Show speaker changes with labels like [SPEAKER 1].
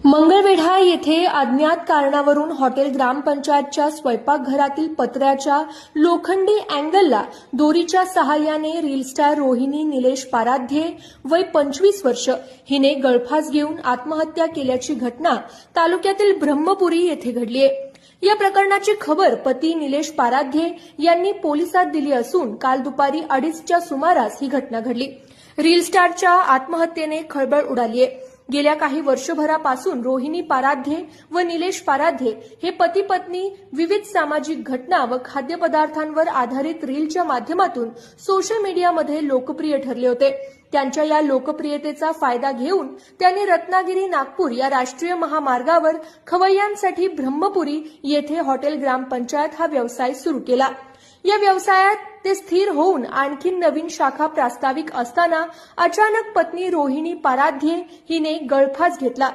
[SPEAKER 1] मंगळवेढा येथे अज्ञात कारणावरून हॉटेल ग्रामपंचायतच्या स्वयंपाकघरातील पत्र्याच्या लोखंडी अँगलला दोरीच्या सहाय्याने रील स्टार रोहिणी निलेश पाराध्ये वय 25 वर्ष हिने गळफास घेऊन आत्महत्या केल्याची घटना तालुक्यातील ब्रह्मपुरी येथे घडली आहे। या प्रकरणाची खबर पती निलेश पाराध्ये यांनी पोलिसात दिली असून काल दुपारी 2:30च्या सुमारास ही घटना घडली। रील स्टारच्या आत्महत्येने खळबळ उडाली आहे। गेल्या काही वर्षभरापासून रोहिणी पाराध्ये व निलेश पाराध्ये हे पती पत्नी विविध सामाजिक घटना व खाद्यपदार्थांवर आधारित रीलच्या माध्यमातून सोशल मीडियामध्ये लोकप्रिय ठरले होते। त्यांच्या या लोकप्रियतेचा फायदा घेऊन त्यांनी रत्नागिरी नागपूर या राष्ट्रीय महामार्गावर खवय्यांसाठी ब्रह्मपुरी येथे हॉटेल ग्रामपंचायत हा व्यवसाय सुरू केला। या व्यवसायात ते स्थिर होऊन आणखी नवीन शाखा प्रास्ताविक असताना अचानक पत्नी रोहिणी पाराध्ये हिने गळफास घेतला।